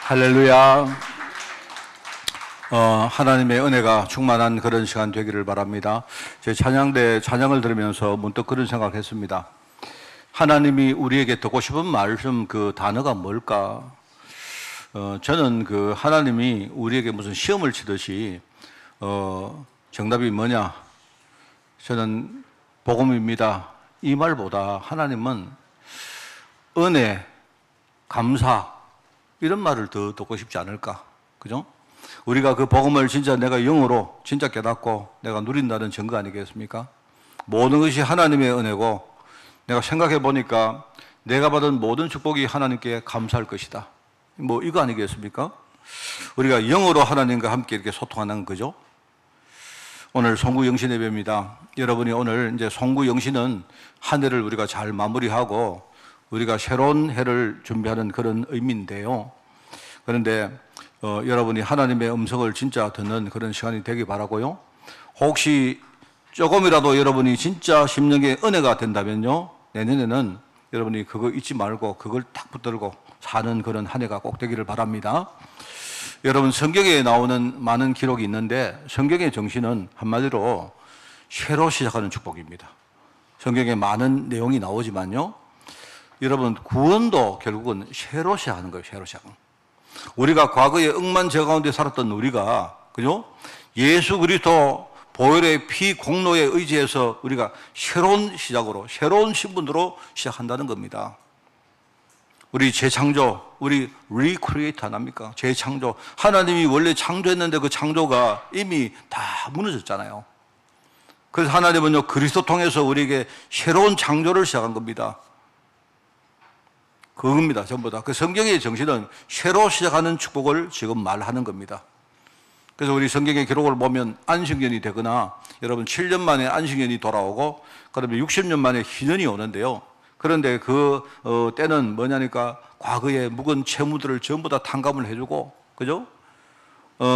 할렐루야. 하나님의 은혜가 충만한 그런 시간 되기를 바랍니다. 제 찬양대 찬양을 들으면서 문득 그런 생각했습니다. 하나님이 우리에게 듣고 싶은 말씀 그 단어가 뭘까? 저는 그 하나님이 우리에게 무슨 시험을 치듯이 정답이 뭐냐? 저는 복음입니다. 이 말보다 하나님은 은혜, 감사 이런 말을 더 듣고 싶지 않을까? 그죠? 우리가 그 복음을 진짜 내가 영으로 진짜 깨닫고 내가 누린다는 증거 아니겠습니까? 모든 것이 하나님의 은혜고 내가 생각해 보니까 내가 받은 모든 축복이 하나님께 감사할 것이다. 뭐 이거 아니겠습니까? 우리가 영으로 하나님과 함께 이렇게 소통하는 거죠. 오늘 송구영신 예배입니다. 여러분이 오늘 이제 송구영신은 한 해를 우리가 잘 마무리하고 우리가 새로운 해를 준비하는 그런 의미인데요. 그런데 여러분이 하나님의 음성을 진짜 듣는 그런 시간이 되기 바라고요. 혹시 조금이라도 여러분이 진짜 심령의 은혜가 된다면요, 내년에는 여러분이 그거 잊지 말고 그걸 딱 붙들고 사는 그런 한 해가 꼭 되기를 바랍니다. 여러분, 성경에 나오는 많은 기록이 있는데 성경의 정신은 한마디로 새로 시작하는 축복입니다. 성경에 많은 내용이 나오지만요, 여러분, 구원도 결국은 새로 시작하는 거예요. 새로 시작하는. 우리가 과거에 억만저 가운데 살았던 우리가, 그죠? 예수 그리스도 보혈의 피 공로에 의지해서 우리가 새로운 시작으로, 새로운 신분으로 시작한다는 겁니다. 우리 재창조, 우리 리크리에이트 안 합니까? 재창조. 하나님이 원래 창조했는데 그 창조가 이미 다 무너졌잖아요. 그래서 하나님은요, 그리스도 통해서 우리에게 새로운 창조를 시작한 겁니다. 그겁니다, 전부 다. 그 성경의 정신은 새로 시작하는 축복을 지금 말하는 겁니다. 그래서 우리 성경의 기록을 보면 안식년이 되거나, 여러분 7년 만에 안식년이 돌아오고, 그러면 60년 만에 희년이 오는데요. 그런데 그 때는 뭐냐니까 과거의 묵은 채무들을 전부 다 탕감을 해주고, 그죠?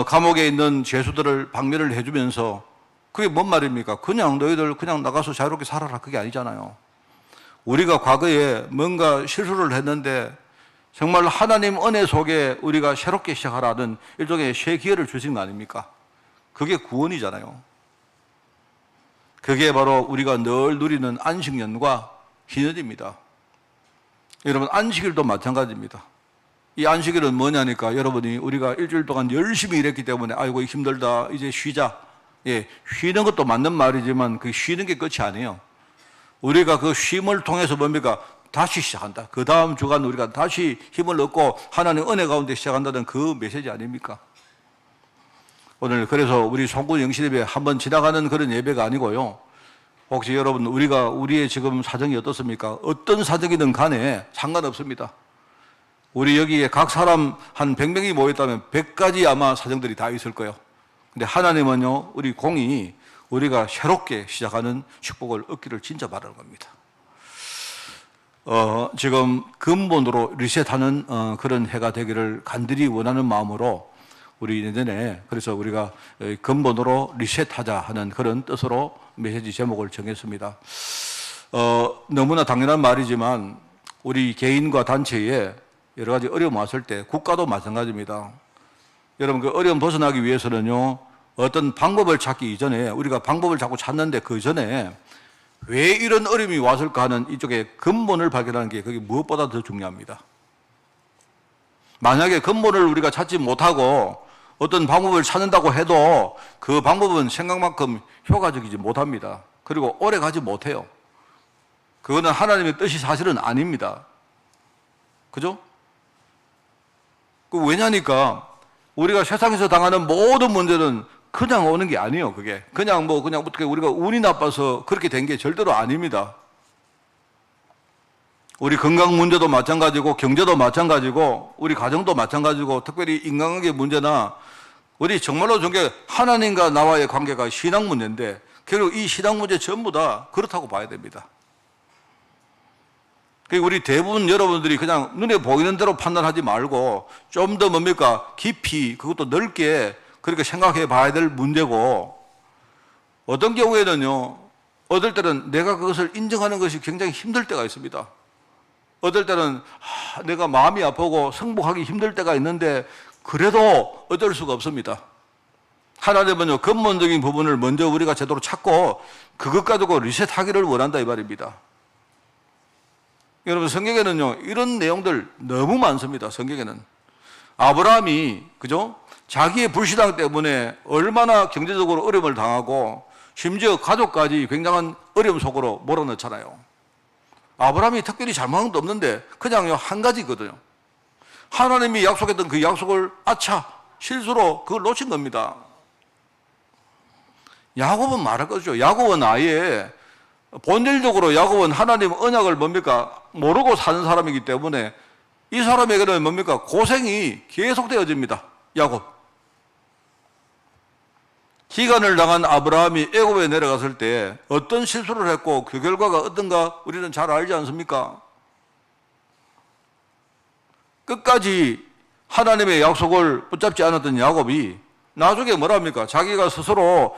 감옥에 있는 죄수들을 방면을 해주면서, 그게 뭔 말입니까? 그냥 너희들 그냥 나가서 자유롭게 살아라, 그게 아니잖아요. 우리가 과거에 뭔가 실수를 했는데 정말 하나님 은혜 속에 우리가 새롭게 시작하라는 일종의 새 기회를 주신 거 아닙니까? 그게 구원이잖아요. 그게 바로 우리가 늘 누리는 안식년과 희년입니다. 여러분, 안식일도 마찬가지입니다. 이 안식일은 뭐냐니까, 여러분이 우리가 일주일 동안 열심히 일했기 때문에 아이고 힘들다, 이제 쉬자. 예, 쉬는 것도 맞는 말이지만 그 쉬는 게 끝이 아니에요. 우리가 그 쉼을 통해서 뭡니까? 다시 시작한다. 그 다음 주간 우리가 다시 힘을 얻고 하나님 은혜 가운데 시작한다는 그 메시지 아닙니까? 오늘 그래서 우리 송구 영신 예배 한번 지나가는 그런 예배가 아니고요. 혹시 여러분, 우리의 지금 사정이 어떻습니까? 어떤 사정이든 간에 상관없습니다. 우리 여기에 각 사람 한 100명이 모였다면 100가지 아마 사정들이 다 있을 거예요. 근데 하나님은요, 우리 공이 우리가 새롭게 시작하는 축복을 얻기를 진짜 바라는 겁니다. 지금 근본으로 리셋하는 그런 해가 되기를 간절히 원하는 마음으로 우리 내년에, 그래서 우리가 근본으로 리셋하자 하는 그런 뜻으로 메시지 제목을 정했습니다. 너무나 당연한 말이지만 우리 개인과 단체에 여러 가지 어려움 왔을 때, 국가도 마찬가지입니다. 여러분, 그 어려움 벗어나기 위해서는요, 어떤 방법을 찾기 이전에, 우리가 방법을 자꾸 찾는데 그 전에 왜 이런 어려움이 왔을까 하는 이쪽에 근본을 발견하는 게 그게 무엇보다 더 중요합니다. 만약에 근본을 우리가 찾지 못하고 어떤 방법을 찾는다고 해도 그 방법은 생각만큼 효과적이지 못합니다. 그리고 오래 가지 못해요. 그거는 하나님의 뜻이 사실은 아닙니다. 그죠? 왜냐니까 우리가 세상에서 당하는 모든 문제는 그냥 오는 게 아니에요. 그게 그냥 어떻게 우리가 운이 나빠서 그렇게 된 게 절대로 아닙니다. 우리 건강 문제도 마찬가지고, 경제도 마찬가지고, 우리 가정도 마찬가지고, 특별히 인간관계 문제나 우리 정말로 저게 하나님과 나와의 관계가 신앙 문제인데, 결국 이 신앙 문제 전부 다 그렇다고 봐야 됩니다. 우리 대부분 여러분들이 그냥 눈에 보이는 대로 판단하지 말고 좀 더 뭡니까? 깊이, 그것도 넓게 그렇게 생각해 봐야 될 문제고, 어떤 경우에는요, 어떨 때는 내가 그것을 인정하는 것이 굉장히 힘들 때가 있습니다. 어떨 때는 내가 마음이 아프고 승복하기 힘들 때가 있는데 그래도 어쩔 수가 없습니다. 하나님은요, 근본적인 부분을 먼저 우리가 제대로 찾고 그것 가지고 리셋하기를 원한다 이 말입니다. 여러분, 성경에는요 이런 내용들 너무 많습니다. 성경에는 아브라함이 그죠? 자기의 불신앙 때문에 얼마나 경제적으로 어려움을 당하고 심지어 가족까지 굉장한 어려움 속으로 몰아넣잖아요. 아브라함이 특별히 잘못한 것도 없는데 그냥 한 가지거든요. 하나님이 약속했던 그 약속을 실수로 그걸 놓친 겁니다. 야곱은 말할 거죠. 야곱은 아예 본질적으로 야곱은 하나님 언약을 모르고 사는 사람이기 때문에 이 사람에게는 고생이 계속되어집니다. 야곱. 기간을 당한 아브라함이 애굽에 내려갔을 때 어떤 실수를 했고 그 결과가 어떤가 우리는 잘 알지 않습니까? 끝까지 하나님의 약속을 붙잡지 않았던 야곱이 나중에 뭐랍니까? 자기가 스스로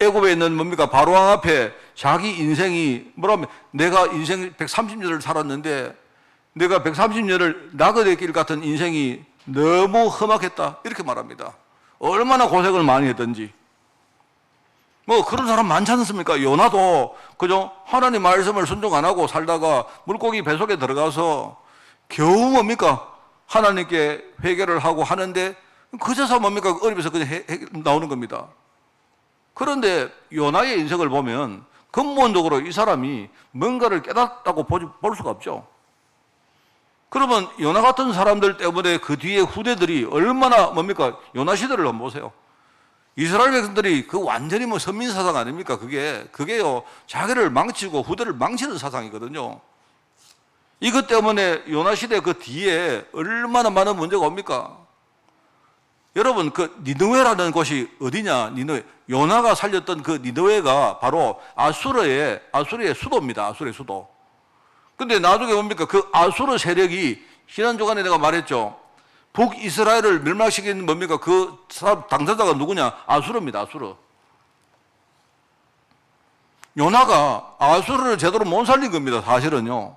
애굽에 있는 바로왕 앞에 자기 인생이 내가 인생 130년을 살았는데 내가 130년을 나그네 길 같은 인생이 너무 험악했다 이렇게 말합니다. 얼마나 고생을 많이 했던지. 그런 사람 많지 않습니까? 요나도 그죠? 하나님 말씀을 순종 안 하고 살다가 물고기 뱃속에 들어가서 겨우 하나님께 회개를 하고 하는데 그제서 어려워서 그냥 나오는 겁니다. 그런데 요나의 인생을 보면 근본적으로 이 사람이 뭔가를 깨닫다고 볼 수가 없죠. 그러면 요나 같은 사람들 때문에 그 뒤에 후대들이 얼마나 요나 시대를 한번 보세요. 이스라엘 백성들이 그 완전히 선민 사상 아닙니까? 그게요 자기를 망치고 후대를 망치는 사상이거든요. 이것 때문에 요나 시대 그 뒤에 얼마나 많은 문제가 옵니까? 여러분, 그 니느웨라는 곳이 어디냐? 니느웨. 요나가 살렸던 그 니느웨가 바로 아수르의 수도입니다. 아수르의 수도. 근데 나중에 그 아수르 세력이 지난주간에 내가 말했죠. 북이스라엘을 멸망시킨 그 당사자가 누구냐? 아수르입니다. 아수르. 요나가 아수르를 제대로 못 살린 겁니다. 사실은요.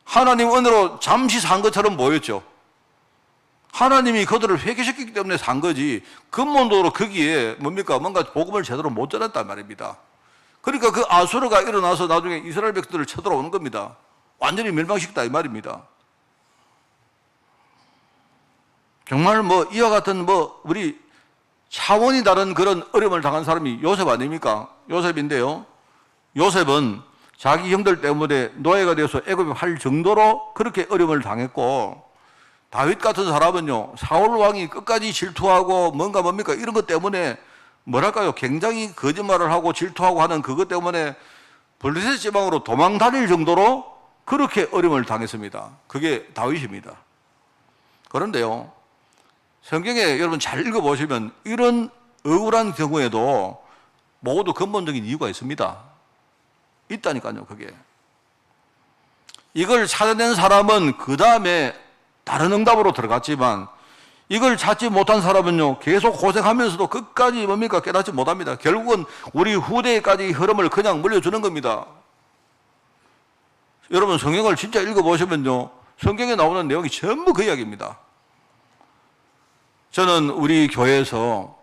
하나님 은혜로 잠시 산 것처럼 보였죠. 하나님이 그들을 회개시키기 때문에 산 거지 근본적으로 거기에 뭔가 복음을 제대로 못 전했단 말입니다. 그러니까 그 아수르가 일어나서 나중에 이스라엘 백성들을 쳐들어오는 겁니다. 완전히 멸망시켰다 이 말입니다. 정말 이와 같은 우리 차원이 다른 그런 어려움을 당한 사람이 요셉 아닙니까? 요셉인데요. 요셉은 자기 형들 때문에 노예가 되어서 애굽에 갈 정도로 그렇게 어려움을 당했고, 다윗 같은 사람은요, 사울 왕이 끝까지 질투하고 이런 것 때문에 굉장히 거짓말을 하고 질투하고 하는 그것 때문에 블레셋 지방으로 도망 다닐 정도로 그렇게 어려움을 당했습니다. 그게 다윗입니다. 그런데요, 성경에 여러분 잘 읽어보시면 이런 억울한 경우에도 모두 근본적인 이유가 있습니다. 있다니까요, 그게. 이걸 찾아낸 사람은 그 다음에 다른 응답으로 들어갔지만 이걸 찾지 못한 사람은요, 계속 고생하면서도 끝까지 깨닫지 못합니다. 결국은 우리 후대까지 흐름을 그냥 물려주는 겁니다. 여러분, 성경을 진짜 읽어보시면요, 성경에 나오는 내용이 전부 그 이야기입니다. 저는 우리 교회에서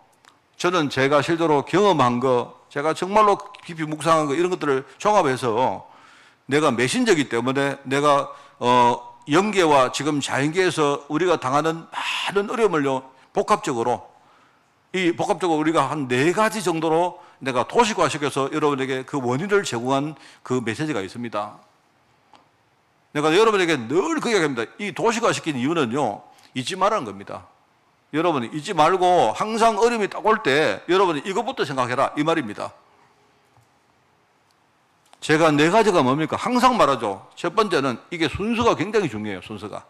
제가 실제로 경험한 거, 제가 정말로 깊이 묵상한 거, 이런 것들을 종합해서 내가 메신저이기 때문에 내가 영계와 지금 자연계에서 우리가 당하는 많은 어려움을요, 복합적으로 우리가 한 4가지 정도로 내가 도식화시켜서 여러분에게 그 원인을 제공한 그 메시지가 있습니다. 내가 여러분에게 늘 그 이야기합니다. 이 도식화시킨 이유는요, 잊지 말라는 겁니다. 여러분이 잊지 말고 항상 어려움이 딱 올 때 여러분이 이것부터 생각해라 이 말입니다. 제가 4가지가 뭡니까? 항상 말하죠. 첫 번째는 이게 순서가 굉장히 중요해요. 순서가.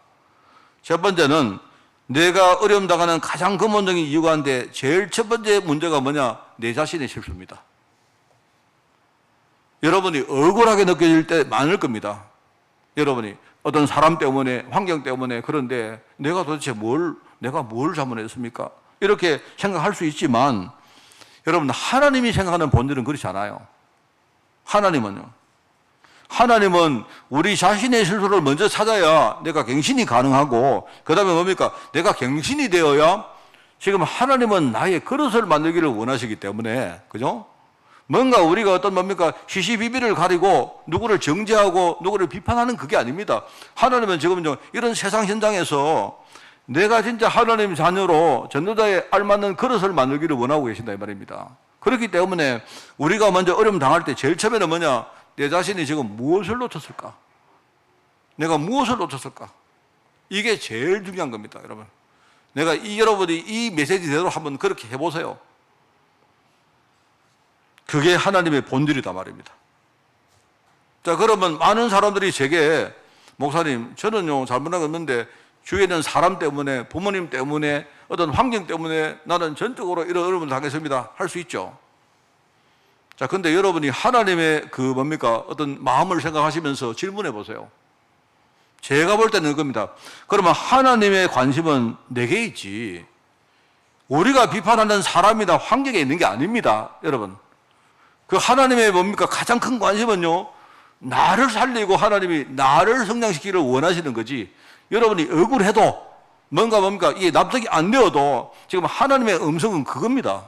첫 번째는 내가 어려움 당하는 가장 근본적인 이유가 한데 제일 첫 번째 문제가 뭐냐? 내 자신의 실수입니다. 여러분이 억울하게 느껴질 때 많을 겁니다. 여러분이 어떤 사람 때문에, 환경 때문에, 그런데 내가 도대체 내가 뭘 잘못했습니까? 이렇게 생각할 수 있지만, 여러분, 하나님이 생각하는 본질은 그렇지 않아요. 하나님은 우리 자신의 실수를 먼저 찾아야 내가 갱신이 가능하고, 그 다음에 뭡니까? 내가 갱신이 되어야 지금 하나님은 나의 그릇을 만들기를 원하시기 때문에, 그죠? 뭔가 우리가 어떤 뭡니까? 시시비비를 가리고 누구를 정죄하고 누구를 비판하는 그게 아닙니다. 하나님은 지금요, 이런 세상 현장에서 내가 진짜 하나님 자녀로 전도자에 알맞는 그릇을 만들기를 원하고 계신다 이 말입니다. 그렇기 때문에 우리가 먼저 어려움 당할 때 제일 처음에는 뭐냐? 내 자신이 지금 무엇을 놓쳤을까? 내가 무엇을 놓쳤을까? 이게 제일 중요한 겁니다, 여러분. 여러분이 이 메시지대로 한번 그렇게 해보세요. 그게 하나님의 본질이다 말입니다. 자, 그러면 많은 사람들이 제게, 목사님, 저는요, 잘못한 거 없는데, 주위에 있는 사람 때문에, 부모님 때문에, 어떤 환경 때문에 나는 전적으로 이런 어려움을 당했습니다. 할 수 있죠. 자, 근데 여러분이 하나님의 어떤 마음을 생각하시면서 질문해 보세요. 제가 볼 때는 이겁니다. 그러면 하나님의 관심은 내게 있지, 우리가 비판하는 사람이나 환경에 있는 게 아닙니다, 여러분. 그 하나님의 가장 큰 관심은요, 나를 살리고 하나님이 나를 성장시키기를 원하시는 거지. 여러분이 억울해도 이게 납득이 안 되어도 지금 하나님의 음성은 그겁니다.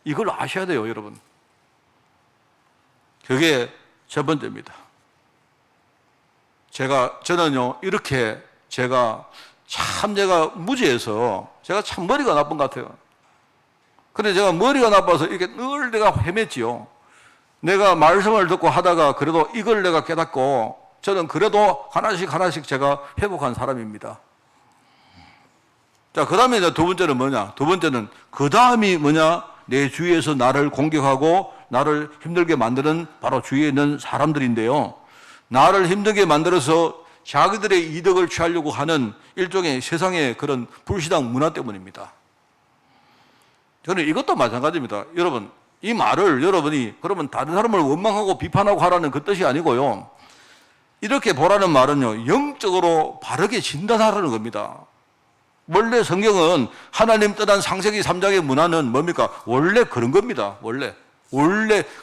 이걸 아셔야 돼요, 여러분. 그게 첫 번째입니다. 저는요, 이렇게 제가 무지해서 제가 참 머리가 나쁜 것 같아요. 근데 제가 머리가 나빠서 이렇게 늘 내가 헤맸지요. 내가 말씀을 듣고 하다가 그래도 이걸 내가 깨닫고 저는 그래도 하나씩 제가 회복한 사람입니다. 자, 그 다음에 두 번째는 뭐냐? 두 번째는 그 다음이 뭐냐? 내 주위에서 나를 공격하고 나를 힘들게 만드는 바로 주위에 있는 사람들인데요. 나를 힘들게 만들어서 자기들의 이득을 취하려고 하는 일종의 세상의 그런 불신앙 문화 때문입니다. 저는 이것도 마찬가지입니다. 여러분, 이 말을 여러분이 그러면 다른 사람을 원망하고 비판하고 하라는 그 뜻이 아니고요. 이렇게 보라는 말은요, 영적으로 바르게 진단하라는 겁니다. 원래 성경은 하나님 떠난 창세기 3장의 문화는 뭡니까? 원래 그런 겁니다. 원래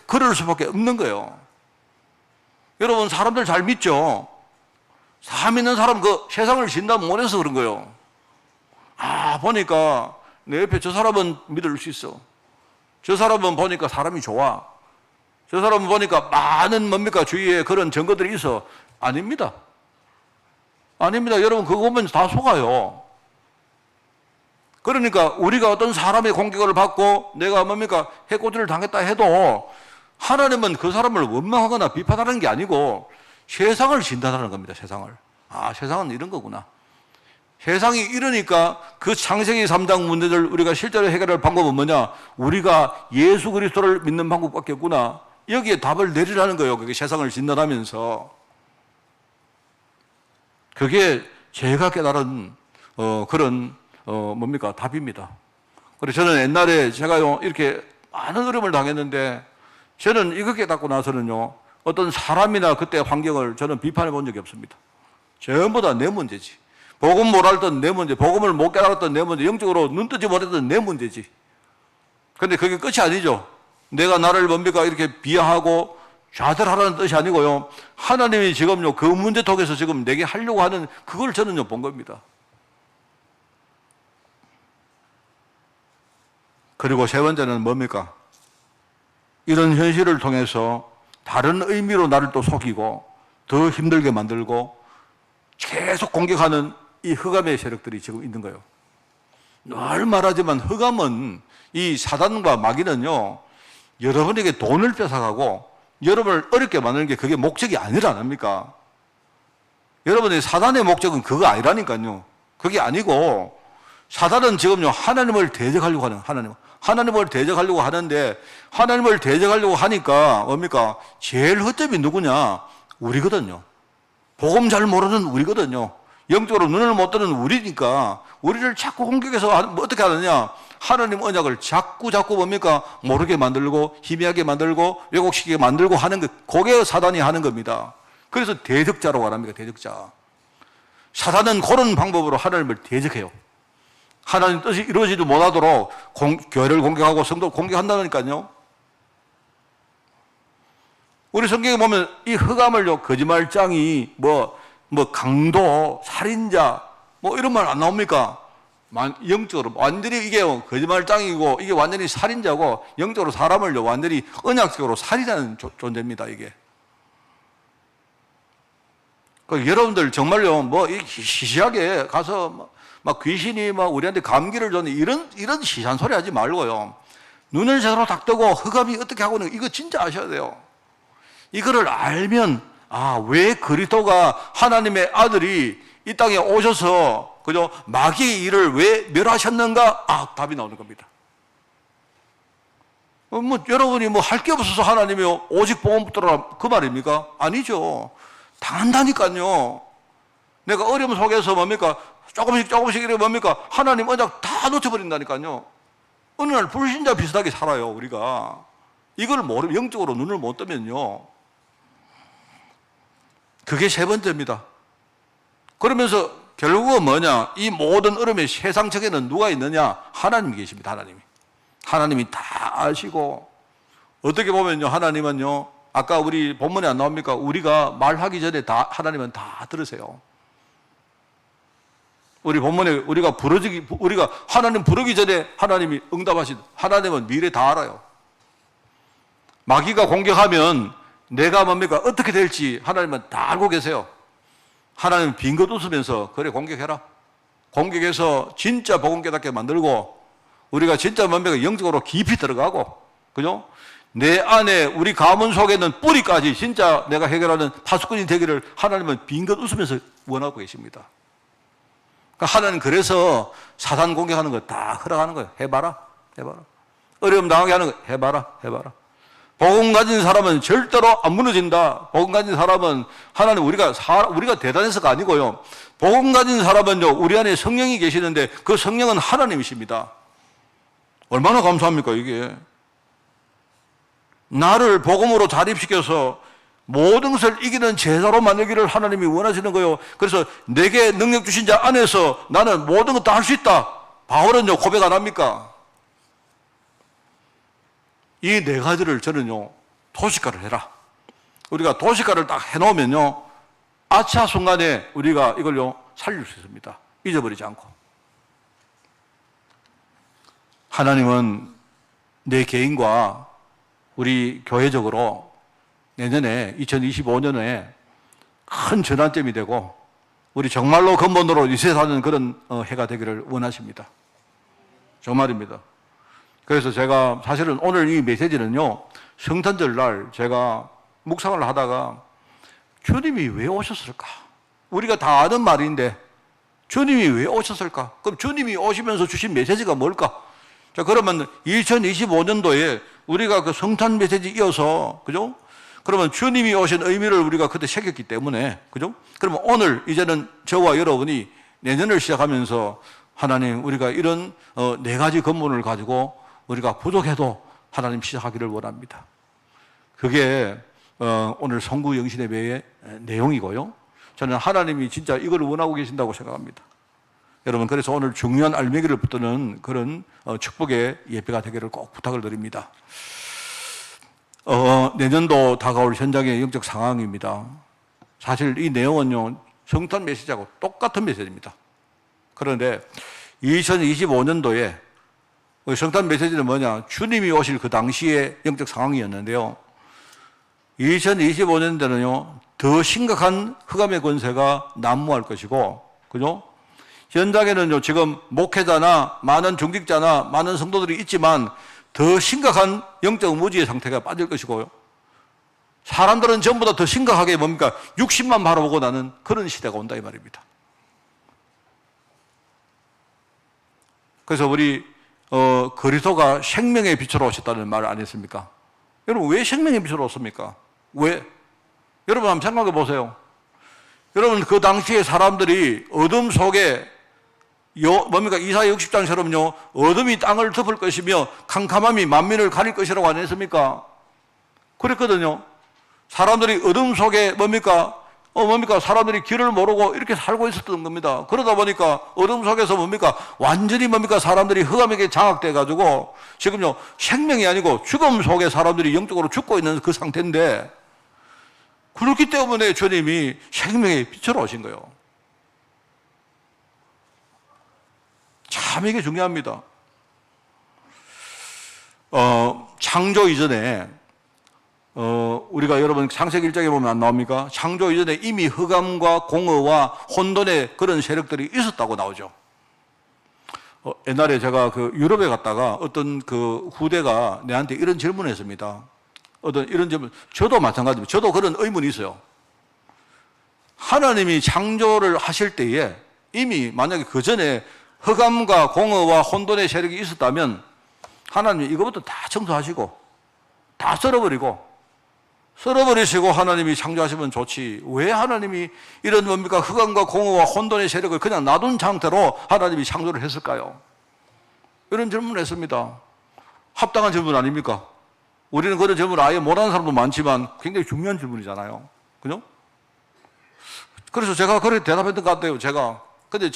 그럴 수밖에 없는 거예요. 여러분, 사람들 잘 믿죠? 사람 믿는 사람 세상을 진단 못해서 그런 거예요. 보니까 내 옆에 저 사람은 믿을 수 있어. 저 사람은 보니까 사람이 좋아. 저 사람은 보니까 많은 주위에 그런 증거들이 있어. 아닙니다. 여러분, 그거 보면 다 속아요. 그러니까 우리가 어떤 사람의 공격을 받고 내가 해코지를 당했다 해도 하나님은 그 사람을 원망하거나 비판하는 게 아니고 세상을 진단하는 겁니다. 세상을. 세상은 이런 거구나. 세상이 이러니까 그 창세기 3장 문제를 우리가 실제로 해결할 방법은 뭐냐? 우리가 예수 그리스도를 믿는 방법밖에 없구나. 여기에 답을 내리라는 거예요. 그게 세상을 진단하면서. 그게 제가 깨달은 그런 답입니다. 그래서 저는 옛날에 제가요 이렇게 많은 어려움을 당했는데 저는 이거 깨닫고 나서는요 어떤 사람이나 그때 환경을 저는 비판해 본 적이 없습니다. 전부 다 내 문제지. 복음 못 알던 내 문제, 복음을 못 깨달았던 내 문제, 영적으로 눈 뜨지 못했던 내 문제지. 그런데 그게 끝이 아니죠. 내가 나를 이렇게 비하하고 좌절하라는 뜻이 아니고요. 하나님이 지금요 그 문제통에서 지금 내게 하려고 하는 그걸 저는요 본 겁니다. 그리고 세 번째는 뭡니까? 이런 현실을 통해서 다른 의미로 나를 또 속이고 더 힘들게 만들고 계속 공격하는 이 흑암의 세력들이 지금 있는 거예요. 늘 말하지만 흑암은 이 사단과 마귀는요 여러분에게 돈을 뺏어가고 여러분을 어렵게 만드는 게 그게 목적이 아니라닙니까? 여러분의 사단의 목적은 그거 아니라니까요. 그게 아니고 사단은 지금요 하나님을 대적하려고 하는 하나님을 대적하려고 하는데 하나님을 대적하려고 하니까 뭡니까? 제일 허점이 누구냐? 우리거든요. 복음 잘 모르는 우리거든요. 영적으로 눈을 못 뜨는 우리니까 우리를 자꾸 공격해서 어떻게 하느냐? 하나님 언약을 자꾸 뭡니까? 모르게 만들고 희미하게 만들고 왜곡시키게 만들고 하는 것, 그게 사단이 하는 겁니다. 그래서 대적자라고 말합니다. 대적자. 사단은 그런 방법으로 하나님을 대적해요. 하나님 뜻이 이루어지지 못하도록 교회를 공격하고 성도를 공격한다니까요. 우리 성경에 보면 이 흑암을요, 거짓말장이 뭐 강도, 살인자, 뭐 이런 말 안 나옵니까? 영적으로 완전히 이게 거짓말장이고 이게 완전히 살인자고 영적으로 사람을요 완전히 언약적으로 살인하는 존재입니다. 이게. 그러니까 여러분들 정말요 뭐 시시하게 가서 막 귀신이 막 우리한테 감기를 줬는 이런 시시한 소리 하지 말고요. 눈을 제대로 딱 뜨고 흑암이 어떻게 하고 있는 이거 진짜 아셔야 돼요. 이거를 알면 왜 그리스도가 하나님의 아들이 이 땅에 오셔서 그죠? 마귀의 일을 왜 멸하셨는가? 답이 나오는 겁니다. 여러분이 할 게 없어서 하나님이 오직 복음 붙들어라 그 말입니까? 아니죠. 당한다니까요. 내가 어려움 속에서 뭡니까? 조금씩 이래 뭡니까? 하나님 언약 다 놓쳐버린다니까요. 어느 날 불신자 비슷하게 살아요, 우리가. 이걸 모르면, 영적으로 눈을 못 뜨면요. 그게 세 번째입니다. 그러면서 결국은 뭐냐? 이 모든 얼음의 세상적에는 누가 있느냐? 하나님이 계십니다, 하나님이. 하나님이 다 아시고, 어떻게 보면요, 하나님은요, 아까 우리 본문에 안 나옵니까? 우리가 말하기 전에 하나님은 다 들으세요. 우리 본문에 우리가 하나님 부르기 전에 하나님이 응답하신, 하나님은 미래 다 알아요. 마귀가 공격하면 내가 뭡니까? 어떻게 될지 하나님은 다 알고 계세요. 하나님은 빙긋 웃으면서 그래 공격해라. 공격해서 진짜 복음 깨닫게 만들고 우리가 진짜 뭡니까? 영적으로 깊이 들어가고 그죠? 내 안에 우리 가문 속에는 뿌리까지 진짜 내가 해결하는 파수꾼이 되기를 하나님은 빙긋 웃으면서 원하고 계십니다. 그러니까 하나님 그래서 사단 공격하는 거 다 허락하는 거예요. 해봐라. 어려움 당하게 하는 거 해봐라. 복음 가진 사람은 절대로 안 무너진다. 복음 가진 사람은 하나님 우리가 대단해서가 아니고요. 복음 가진 사람은요, 우리 안에 성령이 계시는데 그 성령은 하나님이십니다. 얼마나 감사합니까, 이게. 나를 복음으로 자립시켜서 모든 것을 이기는 제자로 만들기를 하나님이 원하시는 거예요. 그래서 내게 능력 주신 자 안에서 나는 모든 것 다 할 수 있다. 바울은요, 고백 안 합니까? 이 네 가지를 저는요, 도식화를 해라. 우리가 도식화를 딱 해놓으면요, 아차 순간에 우리가 이걸요, 살릴 수 있습니다. 잊어버리지 않고. 하나님은 내 개인과 우리 교회적으로 내년에 2025년에 큰 전환점이 되고 우리 정말로 근본으로 리셋하는 그런 해가 되기를 원하십니다. 정말입니다. 그래서 제가 사실은 오늘 이 메시지는요, 성탄절 날 제가 묵상을 하다가 주님이 왜 오셨을까? 우리가 다 아는 말인데 주님이 왜 오셨을까? 그럼 주님이 오시면서 주신 메시지가 뭘까? 자, 그러면 2025년도에 우리가 그 성탄 메시지 이어서, 그죠? 그러면 주님이 오신 의미를 우리가 그때 새겼기 때문에, 그죠? 그러면 오늘 이제는 저와 여러분이 내년을 시작하면서 하나님, 우리가 이런 네 가지 근본을 가지고 우리가 부족해도 하나님 시작하기를 원합니다. 그게 오늘 성구 영신예배의 내용이고요. 저는 하나님이 진짜 이걸 원하고 계신다고 생각합니다. 여러분, 그래서 오늘 중요한 알맹이를 붙드는 그런 축복의 예배가 되기를 꼭 부탁을 드립니다. 내년도 다가올 현장의 영적 상황입니다. 사실 이 내용은요, 성탄 메시지하고 똑같은 메시지입니다. 그런데 2025년도에 성탄 메시지는 뭐냐? 주님이 오실 그 당시의 영적 상황이었는데요. 2025년도는요, 더 심각한 흑암의 권세가 난무할 것이고, 그죠? 현장에는요, 지금 목회자나 많은 중직자나 많은 성도들이 있지만 더 심각한 영적 무지의 상태가 빠질 것이고요. 사람들은 전부 다 더 심각하게 뭡니까? 육신만 바라보고 나는 그런 시대가 온다 이 말입니다. 그래서 우리 그리스도가 생명의 빛으로 오셨다는 말을 안 했습니까? 여러분, 왜 생명의 빛으로 오십니까? 왜? 여러분 한번 생각해 보세요. 여러분, 그 당시에 사람들이 어둠 속에 뭡니까? 이사야 60장처럼요, 어둠이 땅을 덮을 것이며 캄캄함이 만민을 가릴 것이라고 안 했습니까? 그랬거든요. 사람들이 어둠 속에 뭡니까? 사람들이 길을 모르고 이렇게 살고 있었던 겁니다. 그러다 보니까 어둠 속에서 뭡니까? 완전히 뭡니까? 사람들이 흑암에게 장악돼가지고 지금요, 생명이 아니고 죽음 속에 사람들이 영적으로 죽고 있는 그 상태인데 그렇기 때문에 주님이 생명의 빛으로 오신 거예요. 참 이게 중요합니다. 창조 이전에 우리가 여러분 창세기 1장에 보면 안 나옵니까? 창조 이전에 이미 흑암과 공허와 혼돈의 그런 세력들이 있었다고 나오죠. 옛날에 제가 그 유럽에 갔다가 어떤 그 후대가 내한테 이런 질문을 했습니다. 어떤 이런 질문, 저도 마찬가지입니다. 저도 그런 의문이 있어요. 하나님이 창조를 하실 때에 이미 만약에 그 전에 흑암과 공허와 혼돈의 세력이 있었다면 하나님이 이거부터 다 청소하시고 다 썰어버리시고 하나님이 창조하시면 좋지. 왜 하나님이 이런 뭡니까? 흑암과 공허와 혼돈의 세력을 그냥 놔둔 상태로 하나님이 창조를 했을까요? 이런 질문을 했습니다. 합당한 질문 아닙니까? 우리는 그런 질문을 아예 못하는 사람도 많지만 굉장히 중요한 질문이잖아요. 그죠? 그래서 제가 그렇게 대답했던 것 같아요. 근데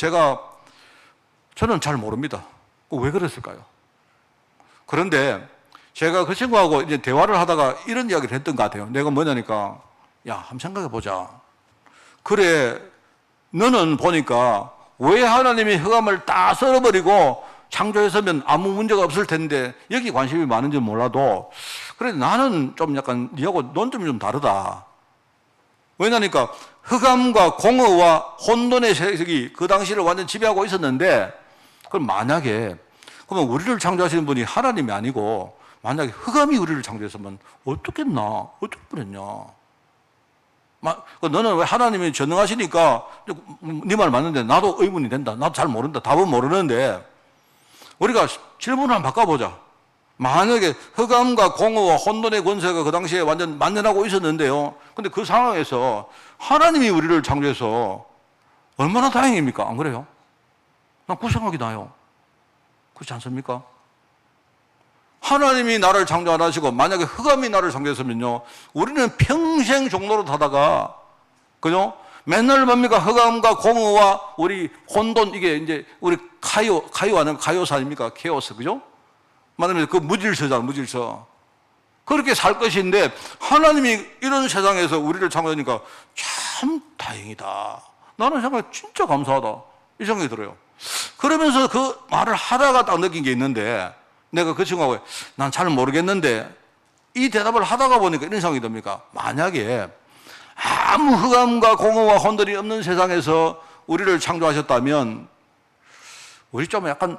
저는 잘 모릅니다. 왜 그랬을까요? 그런데 제가 그 친구하고 이제 대화를 하다가 이런 이야기를 했던 것 같아요. 내가 뭐냐니까, 야, 한번 생각해 보자. 그래, 너는 보니까 왜 하나님이 흑암을 다 썰어버리고 창조했으면 아무 문제가 없을 텐데 여기 관심이 많은지 몰라도 그래 나는 좀 약간 니하고 논점이 좀 다르다. 왜냐니까 흑암과 공허와 혼돈의 세력이 그 당시를 완전 지배하고 있었는데 그럼 만약에 그러면 우리를 창조하시는 분이 하나님이 아니고 만약에 흑암이 우리를 창조했으면 어떻겠나? 어떻게 뻔했냐? 너는 왜 하나님이 전능하시니까 네 말 맞는데 나도 의문이 된다. 나도 잘 모른다. 답은 모르는데 우리가 질문을 한번 바꿔보자. 만약에 흑암과 공허와 혼돈의 권세가 그 당시에 완전 만연하고 있었는데요. 근데 그 상황에서 하나님이 우리를 창조해서 얼마나 다행입니까? 안 그래요? 난 그 생각이 나요. 그렇지 않습니까? 하나님이 나를 창조 안 하시고 만약에 흑암이 나를 창조했으면요. 우리는 평생 종로로 타다가 그죠? 맨날 뭡니까? 흑암과 공허와 우리 혼돈 이게 이제 우리 카이오하는 카이오스 아닙니까? 케오스 그죠? 말하면 그 무질서잖아, 무질서. 그렇게 살 것인데 하나님이 이런 세상에서 우리를 창조하니까 참 다행이다. 나는 생각에 진짜 감사하다. 이 생각이 들어요. 그러면서 그 말을 하다가 딱 느낀 게 있는데 내가 그 친구하고 난 잘 모르겠는데 이 대답을 하다가 보니까 이런 생각이 듭니까? 만약에 아무 흑암과 공허와 혼돈이 없는 세상에서 우리를 창조하셨다면 우리 좀 약간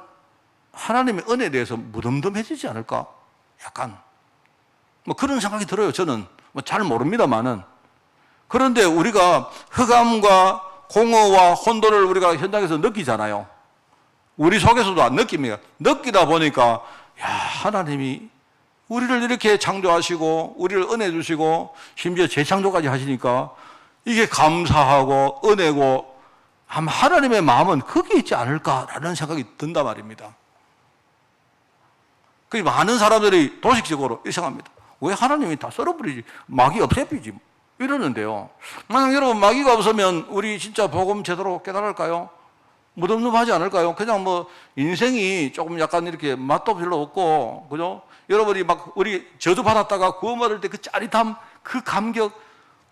하나님의 은혜에 대해서 무덤덤해지지 않을까? 약간 뭐 그런 생각이 들어요. 저는 뭐 잘 모릅니다만은. 그런데 우리가 흑암과 공허와 혼돈을 우리가 현장에서 느끼잖아요. 우리 속에서도 안 느낍니다. 느끼다 보니까 야, 하나님이 우리를 이렇게 창조하시고 우리를 은혜 주시고 심지어 재창조까지 하시니까 이게 감사하고 은혜고 아마 하나님의 마음은 거기에 있지 않을까라는 생각이 든단 말입니다. 그 많은 사람들이 도식적으로 이렇게 생각합니다. 왜 하나님이 다 썰어버리지? 마귀 없애버리지? 이러는데요. 만약 여러분 마귀가 없으면 우리 진짜 복음 제대로 깨달을까요? 무덤덤하지 않을까요? 그냥 뭐 인생이 조금 약간 이렇게 맛도 별로 없고 그죠? 여러분이 막 우리 저주 받았다가 구원받을 때 그 짜릿함, 그 감격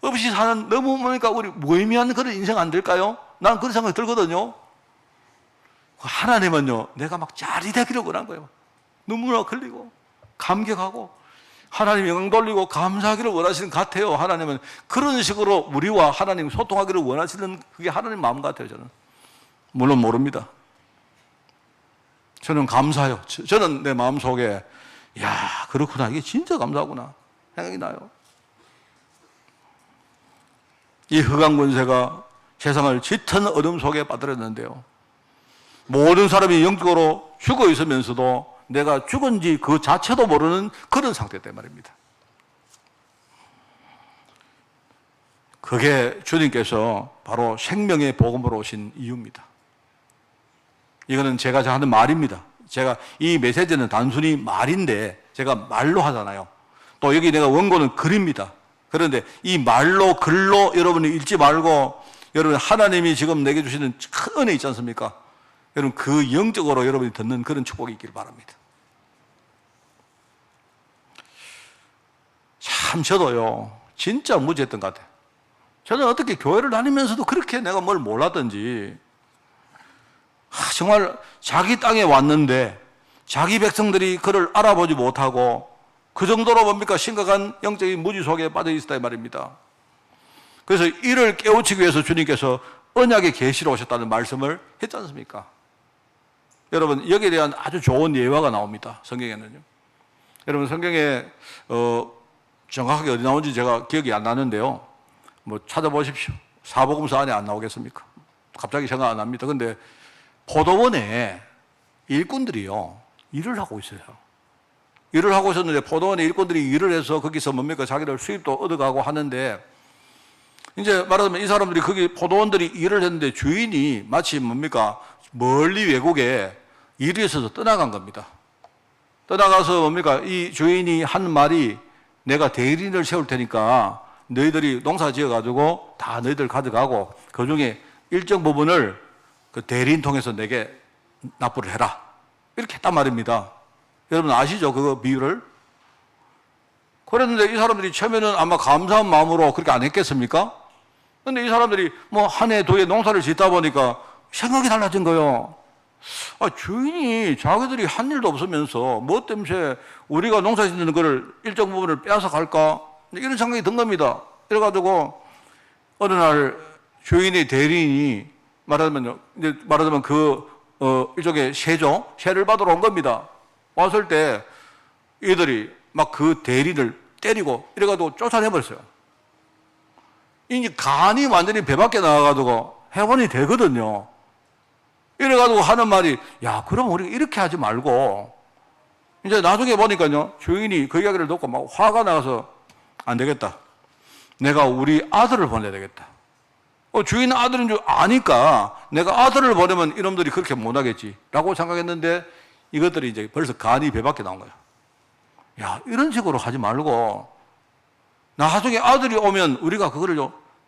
없이 사는 너무 뭐니까 우리 무의미한 그런 인생 안 될까요? 난 그런 생각이 들거든요. 하나님은요, 내가 막 짜릿하기를 원한 거예요. 눈물 흘리고 감격하고 하나님 영광 돌리고 감사하기를 원하시는 것 같아요. 하나님은 그런 식으로 우리와 하나님 소통하기를 원하시는 그게 하나님 마음 같아요. 저는 물론 모릅니다. 저는 감사해요. 저는 내 마음속에 야 그렇구나 이게 진짜 감사하구나 생각이 나요. 이 흑암 권세가 세상을 짙은 어둠 속에 빠뜨렸는데요. 모든 사람이 영적으로 죽어 있으면서도 내가 죽은지 그 자체도 모르는 그런 상태였단 말입니다. 그게 주님께서 바로 생명의 복음으로 오신 이유입니다. 이거는 제가 하는 말입니다. 제가 이 메시지는 단순히 말인데 제가 말로 하잖아요. 또 여기 내가 원고는 글입니다. 그런데 이 말로 글로 여러분이 읽지 말고 여러분 하나님이 지금 내게 주시는 큰 은혜 있지 않습니까? 여러분 그 영적으로 여러분이 듣는 그런 축복이 있기를 바랍니다. 참 저도요 진짜 무지했던 것 같아요. 저는 어떻게 교회를 다니면서도 그렇게 내가 뭘 몰랐던지, 정말 자기 땅에 왔는데 자기 백성들이 그를 알아보지 못하고 그 정도로 뭡니까? 심각한 영적인 무지 속에 빠져 있었다 이 말입니다. 그래서 이를 깨우치기 위해서 주님께서 언약의 계시로 오셨다는 말씀을 했지 않습니까? 여러분, 여기에 대한 아주 좋은 예화가 나옵니다. 성경에는요. 여러분, 성경에 정확하게 어디 나온지 제가 기억이 안 나는데요. 뭐 찾아보십시오. 사복음서 안에 안 나오겠습니까? 갑자기 생각 안 납니다. 근데 포도원에 일꾼들이요, 일을 하고 있어요. 일을 하고 있었는데 포도원에 일꾼들이 일을 해서 거기서 뭡니까? 자기들 수입도 얻어가고 하는데, 이제 말하자면 이 사람들이 거기 포도원들이 일을 했는데 주인이 마치 뭡니까? 멀리 외국에 일이 있어서 떠나간 겁니다. 떠나가서 뭡니까? 이 주인이 한 말이, 내가 대리인을 세울 테니까 너희들이 농사 지어가지고 다 너희들 가져가고 그 중에 일정 부분을 그 대리인 통해서 내게 납부를 해라. 이렇게 했단 말입니다. 여러분 아시죠? 그 비유를? 그랬는데 이 사람들이 처음에는 아마 감사한 마음으로 그렇게 안 했겠습니까? 근데 이 사람들이 뭐 한 해, 두 해 농사를 짓다 보니까 생각이 달라진 거예요. 주인이 자기들이 한 일도 없으면서 뭐 때문에 우리가 농사 짓는 거를 일정 부분을 빼앗아 갈까? 이런 생각이 든 겁니다. 이래가지고 어느 날 주인의 대리인이 말하자면 일종의 세를 받으러 온 겁니다. 왔을 때 이들이 막 그 대리인을 때리고 이래가지고 쫓아내버렸어요. 이제 간이 완전히 배 밖에 나와가지고 해본이 되거든요. 이래가지고 하는 말이, 야, 그럼 우리가 이렇게 하지 말고, 이제 나중에 보니까요, 주인이 그 이야기를 듣고 막 화가 나서, 안 되겠다. 내가 우리 아들을 보내야 되겠다. 주인 아들인 줄 아니까 내가 아들을 보내면 이놈들이 그렇게 못하겠지. 라고 생각했는데 이것들이 이제 벌써 간이 배 밖에 나온 거야. 야, 이런 식으로 하지 말고, 나중에 아들이 오면 우리가 그거를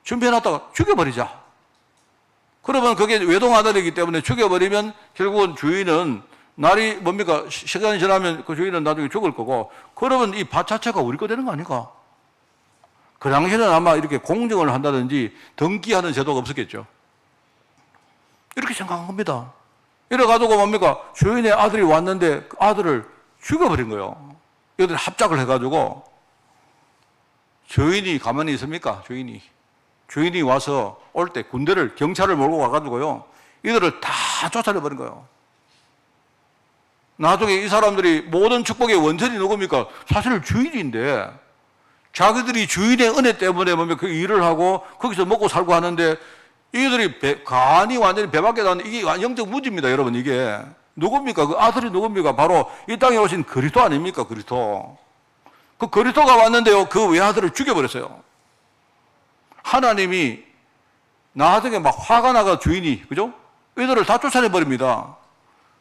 준비해놨다가 죽여버리자. 그러면 그게 외동아들이기 때문에 죽여버리면 결국은 주인은 날이 뭡니까? 시간이 지나면 그 주인은 나중에 죽을 거고, 그러면 이 밭 자체가 우리 거 되는 거 아닌가? 그 당시에는 아마 이렇게 공정을 한다든지 등기하는 제도가 없었겠죠. 이렇게 생각한 겁니다. 이래가지고 뭡니까? 주인의 아들이 왔는데 그 아들을 죽여버린 거예요. 이들이 합작을 해가지고, 주인이 가만히 있습니까? 주인이 와서 올 때 군대를, 경찰을 몰고 와가지고요, 이들을 다 쫓아내버린 거예요. 나중에 이 사람들이 모든 축복의 원천이 누굽니까? 사실 주인인데, 자기들이 주인의 은혜 때문에 그 일을 하고 거기서 먹고 살고 하는데, 이들이 간이 완전히 배 밖에 나는, 이게 영적 무지입니다, 여러분. 이게 누굽니까? 그 아들이 누굽니까? 바로 이 땅에 오신 그리스도 아닙니까? 그리스도. 그 그리스도가 왔는데요, 그 외아들을 죽여버렸어요. 하나님이 나중에 막 화가 나가 주인이, 그죠? 이들을 다 쫓아내버립니다.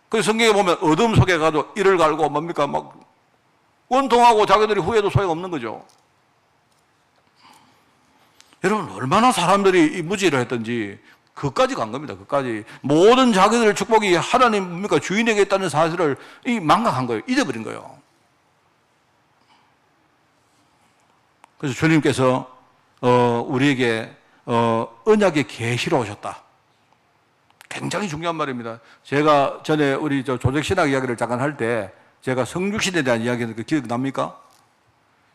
그래서 성경에 보면 어둠 속에 가도 이를 갈고 뭡니까? 막 원통하고 자기들이 후회도 소용없는 거죠. 여러분, 얼마나 사람들이 이 무지를 했던지 그까지 간 겁니다. 그까지. 모든 자기들 축복이 하나님 뭡니까? 주인에게 있다는 사실을 망각한 거예요. 잊어버린 거예요. 그래서 주님께서 우리에게 언약의 계시로 오셨다. 굉장히 중요한 말입니다. 제가 전에 우리 조적신학 이야기를 잠깐 할 때 제가 성육신에 대한 이야기는 기억납니까?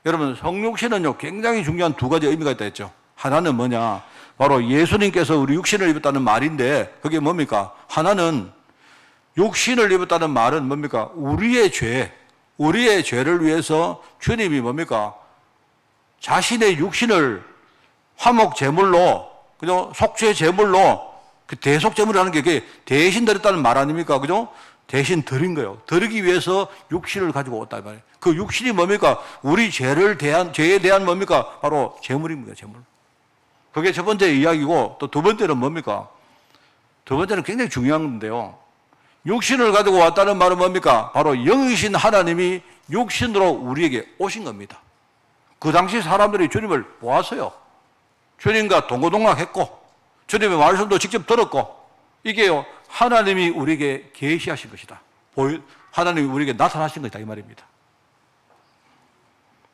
여러분, 성육신은요 굉장히 중요한 두 가지 의미가 있다 했죠. 하나는 뭐냐? 바로 예수님께서 우리 육신을 입었다는 말인데, 그게 뭡니까? 하나는 육신을 입었다는 말은 뭡니까? 우리의 죄를 위해서 주님이 뭡니까? 자신의 육신을 화목 제물로, 그죠? 속죄 제물로, 그 대속 제물이라는 게 그게 대신 드렸다는 말 아닙니까? 그죠? 대신 드린 거예요. 드리기 위해서 육신을 가지고 왔다 이 말이에요. 그 육신이 뭡니까? 우리 죄에 대한 뭡니까? 바로 제물입니다, 제물. 그게 첫 번째 이야기고, 또 두 번째는 뭡니까? 두 번째는 굉장히 중요한 건데요. 육신을 가지고 왔다는 말은 뭡니까? 바로 영이신 하나님이 육신으로 우리에게 오신 겁니다. 그 당시 사람들이 주님을 보았어요. 주님과 동고동락했고, 주님의 말씀도 직접 들었고, 이게요, 하나님이 우리에게 계시하신 것이다. 하나님이 우리에게 나타나신 것이다, 이 말입니다.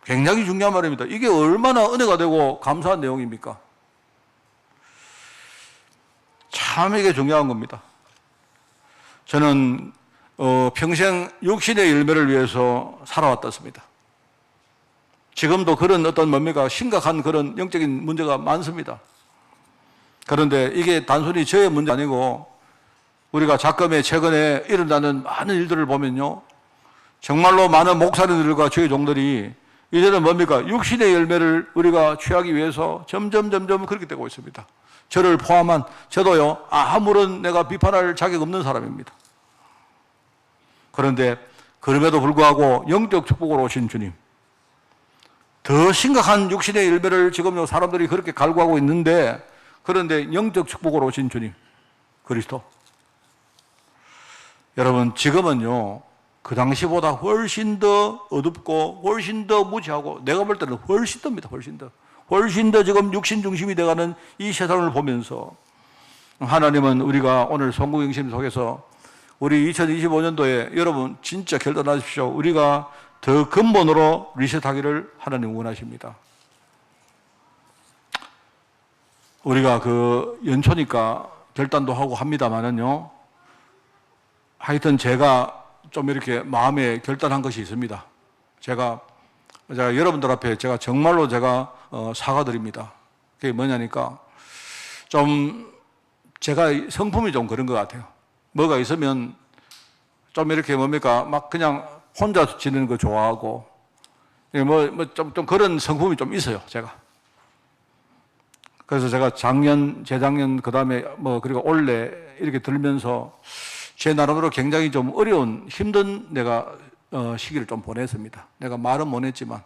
굉장히 중요한 말입니다. 이게 얼마나 은혜가 되고 감사한 내용입니까? 참 이게 중요한 겁니다. 저는 평생 육신의 열매를 위해서 살아왔었습니다. 지금도 그런 어떤 뭡니까 심각한 그런 영적인 문제가 많습니다. 그런데 이게 단순히 저의 문제 아니고 우리가 작금에 최근에 일어나는 많은 일들을 보면요, 정말로 많은 목사님들과 주의 종들이 이제는 뭡니까 육신의 열매를 우리가 취하기 위해서 점점 그렇게 되고 있습니다. 저를 포함한 저도요, 아무런 내가 비판할 자격 없는 사람입니다. 그런데 그럼에도 불구하고 영적 축복으로 오신 주님, 더 심각한 육신의 열매를 지금 사람들이 그렇게 갈구하고 있는데, 그런데 영적 축복으로 오신 주님 그리스도, 여러분 지금은요 그 당시보다 훨씬 더 어둡고 훨씬 더 무지하고 내가 볼 때는 훨씬 더입니다. 훨씬 더 지금 육신 중심이 되어가는 이 세상을 보면서 하나님은 우리가 오늘 성공영심 속에서 우리 2025년도에 여러분 진짜 결단하십시오. 우리가 더 근본으로 리셋하기를 하나님 원하십니다. 우리가 그 연초니까 결단도 하고 합니다만은요, 하여튼 제가 좀 이렇게 마음에 결단한 것이 있습니다. 제가 여러분들 앞에 제가 정말로 제가 사과드립니다. 그게 뭐냐니까 좀 제가 성품이 좀 그런 것 같아요. 뭐가 있으면 좀 이렇게 뭡니까 막 그냥 혼자 지내는 거 좋아하고 좀 그런 성품이 좀 있어요, 제가. 그래서 제가 작년, 재작년, 그 다음에 그리고 올해 이렇게 들면서 제 나름대로 굉장히 좀 어려운, 힘든 내가 시기를 좀 보냈습니다. 내가 말은 못 했지만,